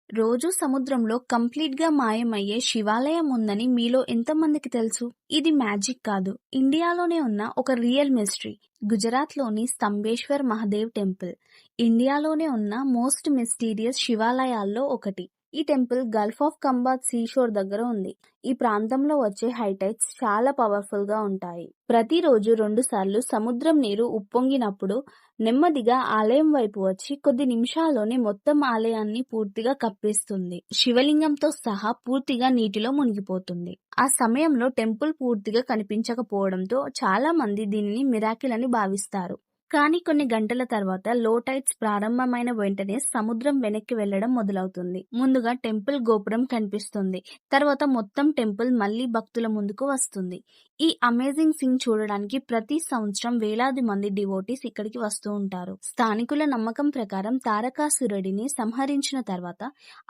రోజూ సముద్రంలో కంప్లీట్‌గా మాయమయ్యే శివాలయం ఉందని మీలో ఎంతమందికి తెలుసు? ఇది మ్యాజిక్ కాదు. ఇండియాలోనే ఉన్న ఒక రియల్ మిస్టరీ. గుజరాత్‌లోని స్తంభేశ్వర్ మహాదేవ్ టెంపుల్. ఇండియాలోనే ఉన్న మోస్ట్ మిస్టీరియస్ శివాలయాల్లో ఒకటి. ఈ టెంపుల్ గల్ఫ్ ఆఫ్ కంబాత్ సీషోర్ దగ్గర ఉంది. ఈ ప్రాంతంలో వచ్చే హై టైడ్స్ చాలా పవర్‌ఫుల్‌గా ఉంటాయి. ప్రతిరోజు 2 సార్లు సముద్రం నీరు ఉప్పొంగినప్పుడు నెమ్మదిగా ఆలయం వైపు వచ్చి కొద్ది నిమిషాల్లోనే మొత్తం ఆలయాన్ని పూర్తిగా కప్పేస్తుంది. శివలింగంతో సహా పూర్తిగా నీటిలో మునిగిపోతుంది. ఆ సమయంలో టెంపుల్ పూర్తిగా కనిపించకపోవడంతో చాలా మంది దీనిని మిరాకిల్ అని భావిస్తారు. కానీ కొన్ని గంటల తర్వాత లో టైడ్స్ ప్రారంభమైన వెంటనే సముద్రం వెనక్కి వెళ్లడం మొదలవుతుంది. ముందుగా టెంపుల్ గోపురం కనిపిస్తుంది. తర్వాత మొత్తం టెంపుల్ మళ్లీ భక్తుల ముందుకు వస్తుంది. ఈ అమేజింగ్ సీన్ చూడడానికి ప్రతి సంవత్సరం వేలాది మంది డివోటీస్ ఇక్కడికి వస్తూ ఉంటారు. స్థానికుల నమ్మకం ప్రకారం తారకాసురుడిని సంహరించిన తర్వాత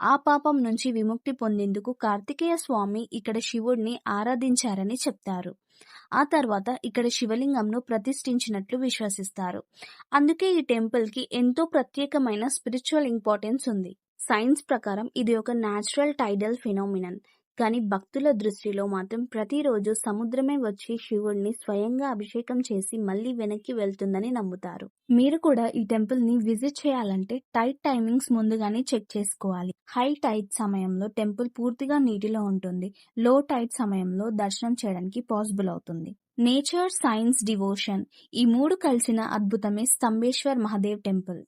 ఆ పాపం నుంచి విముక్తి పొందేందుకు కార్తికేయ స్వామి ఇక్కడ శివుడిని ఆరాధించారని చెప్తారు. ఆ తర్వాత ఇక్కడ శివలింగంను ప్రతిష్ఠించినట్లు విశ్వసిస్తారు. అందుకే ఈ టెంపుల్కి ఎంతో ప్రత్యేకమైన స్పిరిచువల్ ఇంపార్టెన్స్ ఉంది. సైన్స్ ప్రకారం ఇది ఒక న్యాచురల్ టైడల్ ఫినామినన్. కానీ భక్తుల దృష్టిలో మాత్రం ప్రతిరోజు సముద్రమే వచ్చి శివుడిని స్వయంగా అభిషేకం చేసి మళ్లీ వెనక్కి వెళ్తుందని నమ్ముతారు. మీరు కూడా ఈ టెంపుల్ ని విజిట్ చేయాలంటే టైడ్ టైమింగ్స్ ముందుగానే చెక్ చేసుకోవాలి. హై టైడ్ సమయంలో టెంపుల్ పూర్తిగా నీటిలో ఉంటుంది. లో టైడ్ సమయంలో దర్శనం చేయడానికి పాసిబుల్ అవుతుంది. నేచర్, సైన్స్, డివోషన్ ఈ మూడు కలిసిన అద్భుతమే స్తంభేశ్వర్ మహాదేవ్ టెంపుల్.